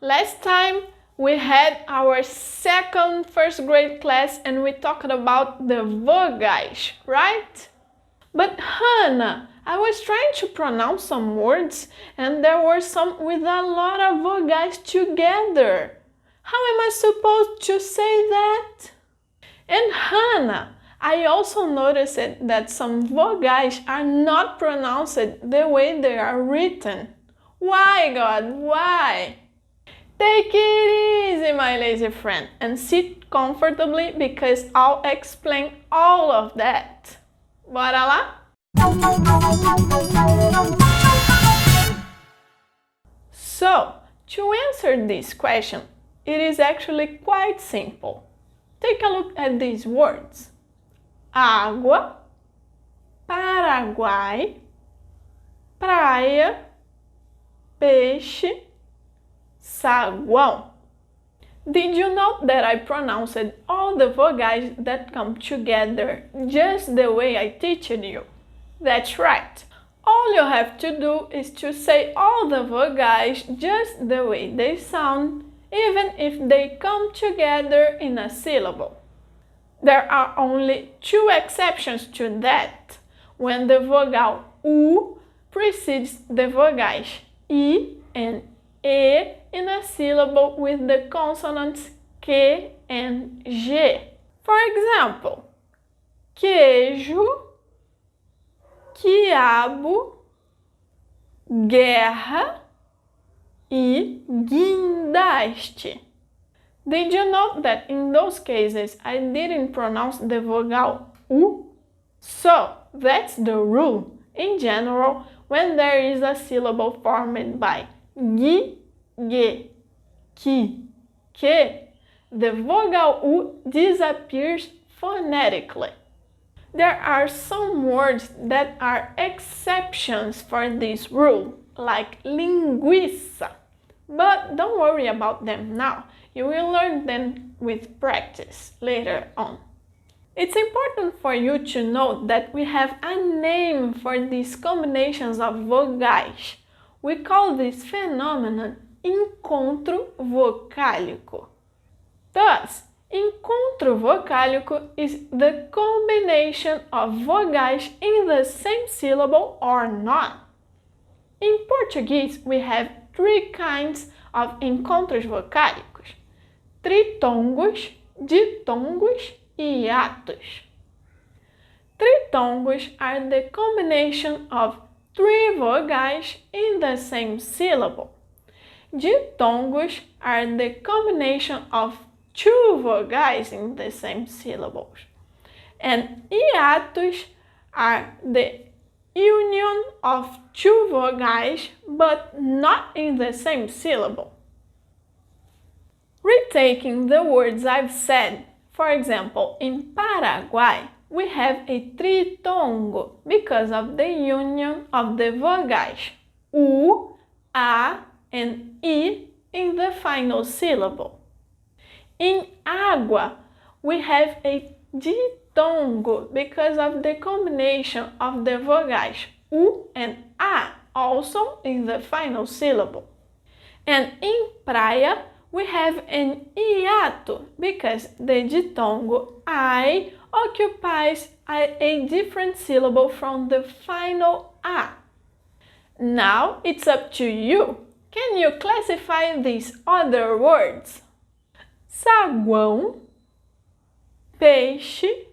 Last time we had our second first grade class and we talked about the vogais, right? But Hannah, I was trying to pronounce some words and there were some with a lot of vogais together. How am I supposed to say that? And Hannah, I also noticed that some vogais are not pronounced the way they are written. Why, God? Why? Take it easy, my lazy friend, and sit comfortably because I'll explain all of that. Bora lá? So, to answer this question, it is actually quite simple. Take a look at these words. Água, Paraguai, praia, peixe, saguão. Did you know that I pronounced all the vogais that come together just the way I teach you? That's right. All you have to do is to say all the vogais just the way they sound, even if they come together in a syllable. There are only two exceptions to that, when the vogal U precedes the vogais I and E in a syllable with the consonants Q and G. For example, queijo, quiabo, guerra e guindaste. Did you know that in those cases I didn't pronounce the vogal U? So, that's the rule. In general, when there is a syllable formed by gi, ge, ki, ke, the vogal U disappears phonetically. There are some words that are exceptions for this rule, like linguiça. But don't worry about them now. You will learn them with practice later on. It's important for you to know that we have a name for these combinations of vogais. We call this phenomenon encontro vocálico. Thus, encontro vocálico is the combination of vogais in the same syllable or not. In Portuguese, we have three kinds of encontros vocálicos: tritongos, ditongos e hiatos. Tritongos are the combination of three vogais in the same syllable. Ditongos are the combination of two vogais in the same syllables. And hiatos are the union of two vogais but not in the same syllable. Retaking the words I've said, for example, in Paraguay, we have a tritongo because of the union of the vogais U, A, and I in the final syllable. In água, we have a ditongo because of the combination of the vogais U and A, also in the final syllable. And in praia, we have an hiato because the ditongo I occupies a different syllable from the final A. Now it's up to you. Can you classify these other words? Saguão, peixe,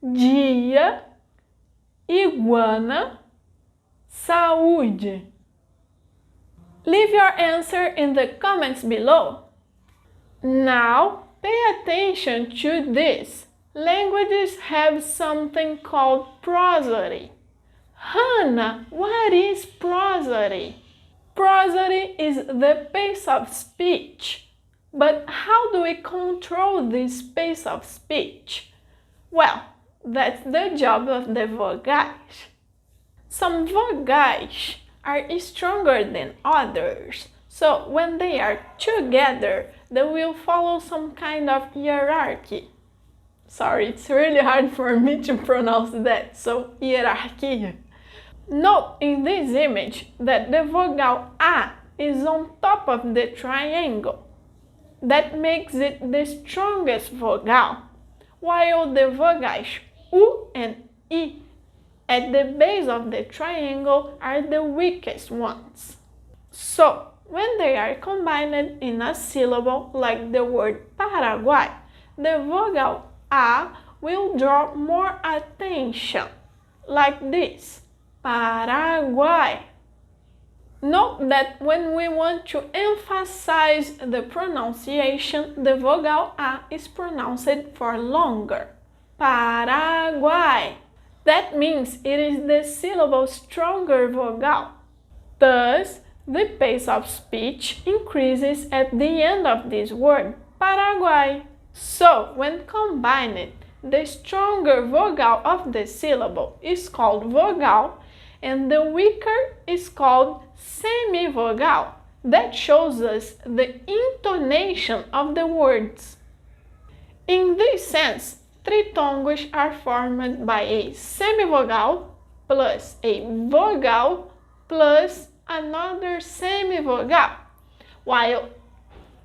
dia, iguana, saúde. Leave your answer in the comments below. Now, pay attention to this. Languages have something called prosody. Hannah, what is prosody? Prosody is the pace of speech. But how do we control this pace of speech? Well, that's the job of the vogais. Some vogais are stronger than others, so when they are together, they will follow some kind of hierarchy. Sorry, it's really hard for me to pronounce that, so hierarchy. Note in this image that the vogal A is on top of the triangle. That makes it the strongest vogal, while the vogals U and I at the base of the triangle are the weakest ones. So, when they are combined in a syllable like the word Paraguay, the vogal A will draw more attention, like this, Paraguay. Note that when we want to emphasize the pronunciation, the vogal A is pronounced for longer, Paraguay. That means it is the syllable's stronger vogal. Thus, the pace of speech increases at the end of this word, Paraguay. So, when combined, the stronger vogal of the syllable is called vogal, and the weaker is called semivogal. That shows us the intonation of the words. In this sense, tritongos are formed by a semivogal plus a vogal plus another semivogal, while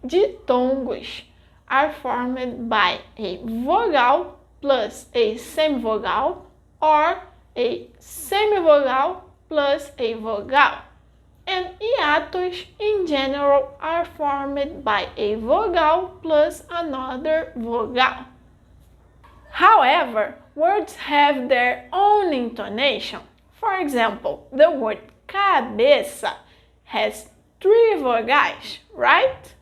ditongos are formed by a vogal plus a semivogal or a semivogal plus a vogal. And hiatos in general are formed by a vogal plus another vogal. However, words have their own intonation. For example, the word cabeça has 3 vogais, right?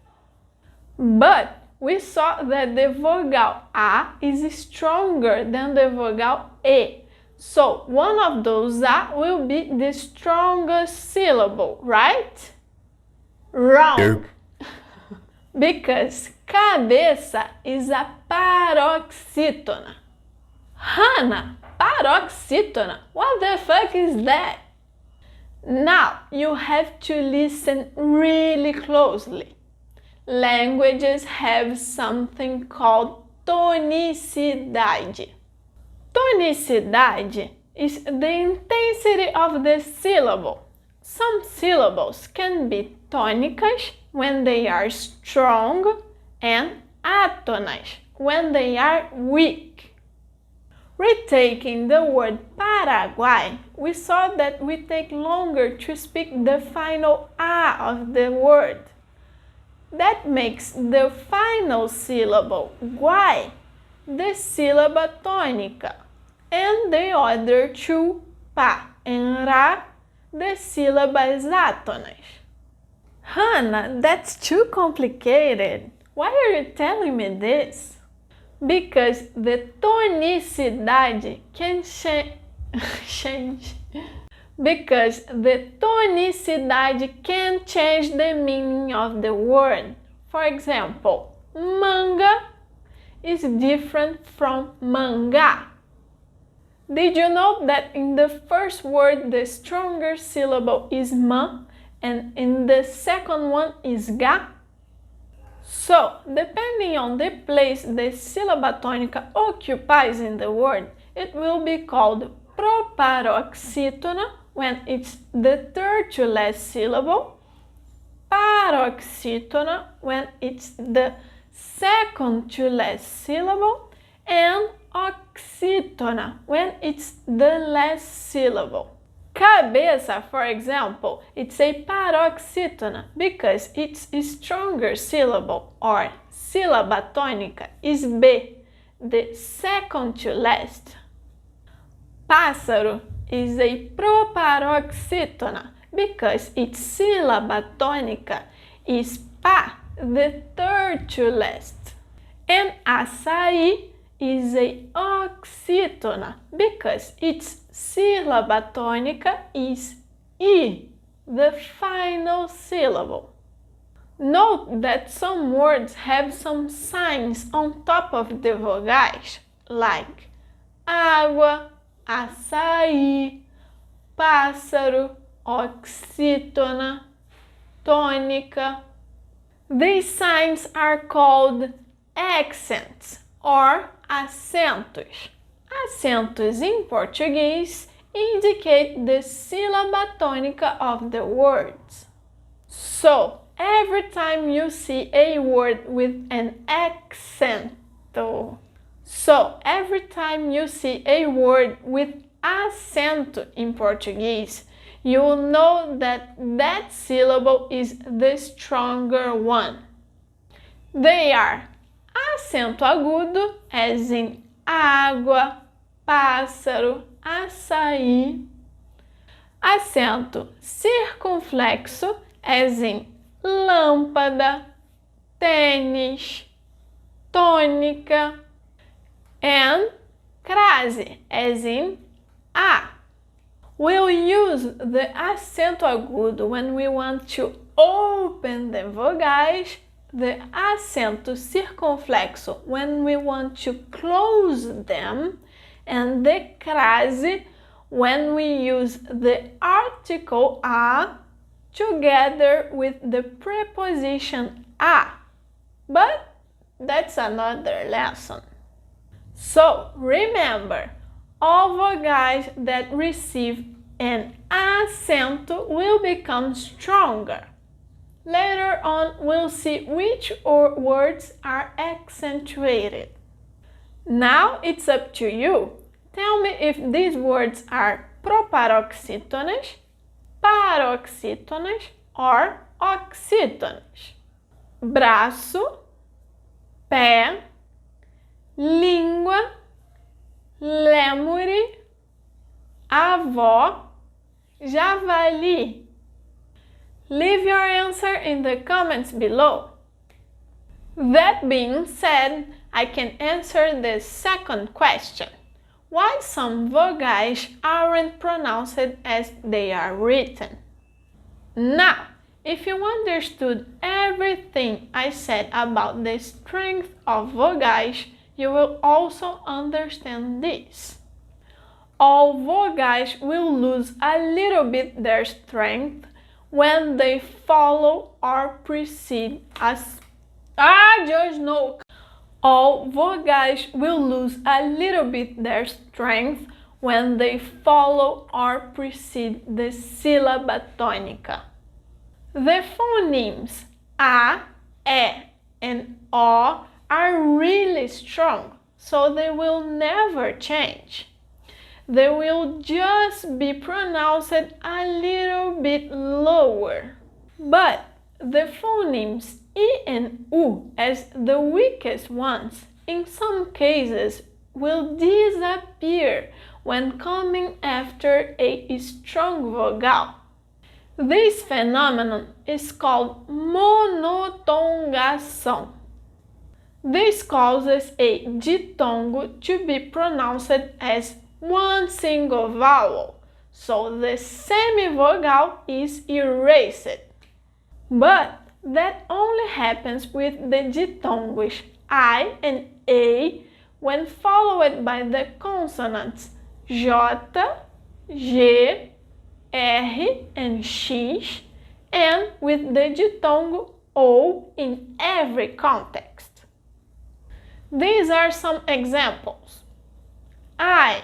But we saw that the vogal A is stronger than the vogal E. So, one of those A will be the strongest syllable, right? Wrong. Because cabeça is a paroxítona. Hannah, paroxítona? What the fuck is that? Now, you have to listen really closely. Languages have something called tonicidade. Tonicidade is the intensity of the syllable. Some syllables can be tônicas when they are strong and átonas when they are weak. Retaking the word Paraguay, we saw that we take longer to speak the final A of the word. That makes the final syllable, guai, the syllable tônica, and the other two, pa and ra, the syllables átonas. Hannah, that's too complicated. Why are you telling me this? Because the tonicidade can change. Because the tonicidade can change the meaning of the word. For example, manga is different from manga. Did you know that in the first word the stronger syllable is ma and in the second one is ga? So, depending on the place the syllable tônica occupies in the word, it will be called proparoxítona when it's the third to last syllable, paroxítona when it's the second to last syllable, and oxítona when it's the last syllable. Cabeça, for example, it's a paroxítona because its stronger syllable or sílaba tônica is B, the second to last. Pássaro is a proparoxítona because its sílaba tônica is pá, the third to last. And açaí is a oxítona because its sílaba tônica is I, the final syllable. Note that some words have some signs on top of the vogais, like água, açaí, pássaro, oxítona, tônica. These signs are called accents or acentos. Acentos in Portuguese indicate the sílaba tônica of the words. So, every time you see a word with an accent, every time you see a word with acento in Portuguese, you will know that that syllable is the stronger one. They are acento agudo, as in água, pássaro, açaí. Acento circunflexo, as in lâmpada, tênis, tônica. And crase, as in a. We'll use the acento agudo when we want to open the vogais, the acento circunflexo when we want to close them, and the crase when we use the article a together with the preposition a. But that's another lesson. So remember, all vogais that receive an acento will become stronger. Later on, we'll see which words are accentuated. Now it's up to you. Tell me if these words are proparoxítonas, paroxítonas, or oxítonas. Braço, pé, língua, lêmure, avó, javali. Leave your answer in the comments below. That being said, I can answer the second question. Why some vogais aren't pronounced as they are written? Now, if you understood everything I said about the strength of vogais, you will also understand this. All vogais will lose a little bit their strength when they follow or precede as All vogais will lose a little bit their strength when they follow or precede the sílaba tônica. The phonemes a, e, and o are really strong, so they will never change. They will just be pronounced a little bit lower. But the phonemes I and U, as the weakest ones, in some cases will disappear when coming after a strong vogal. This phenomenon is called monotongação. This causes a ditongo to be pronounced as one single vowel, so the semivogal is erased. But that only happens with the ditongos I and A when followed by the consonants J, G, R, and X, and with the ditongo O in every context. These are some examples. I,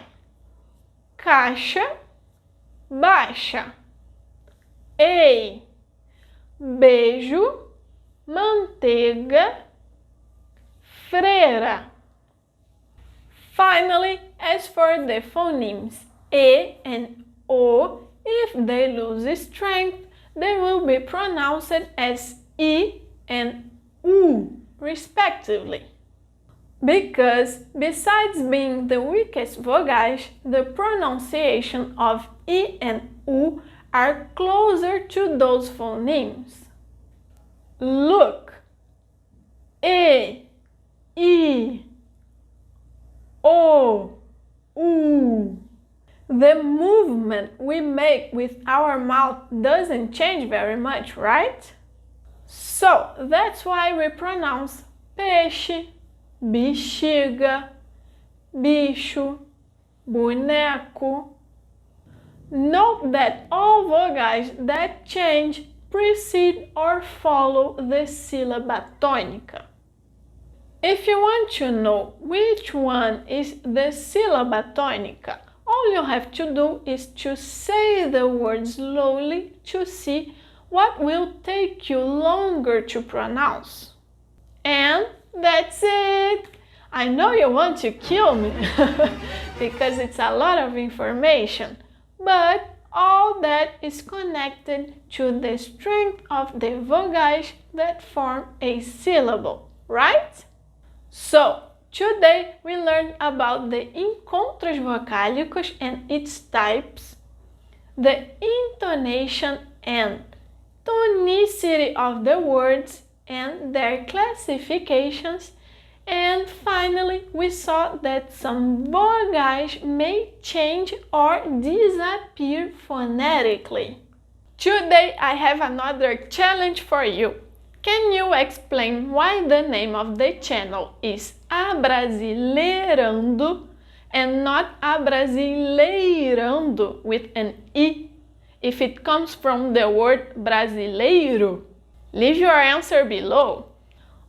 caixa, baixa. A, beijo, manteiga, freira. Finally, as for the phonemes E and O, if they lose strength, they will be pronounced as I and U, respectively. Because besides being the weakest vogais, the pronunciation of I and U are closer to those phonemes. Look, E, I, O, U. The movement we make with our mouth doesn't change very much, right? So that's why we pronounce peixe, bexiga, bicho, boneco. Note that all vogais that change precede or follow the sílaba tônica. If you want to know which one is the sílaba tônica, all you have to do is to say the word slowly to see what will take you longer to pronounce? And that's it! I know you want to kill me because it's a lot of information, but all that is connected to the strength of the vogais that form a syllable, right? So, today we learned about the encontros vocálicos and its types, the intonation and tonicity of the words and their classifications, and finally we saw that some vogais may change or disappear phonetically. Today I have another challenge for you. Can you explain why the name of the channel is Abrasileirando and not Abrasileirando with an I if it comes from the word brasileiro? Leave your answer below.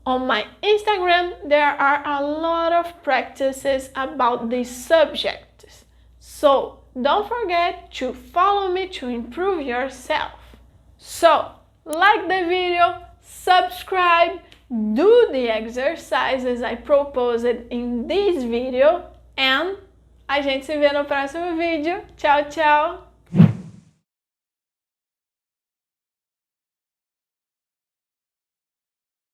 On my Instagram, there are a lot of practices about these subjects, so don't forget to follow me to improve yourself. So, like the video, subscribe, do the exercises I proposed in this video, and a gente se vê no próximo vídeo. Tchau, tchau!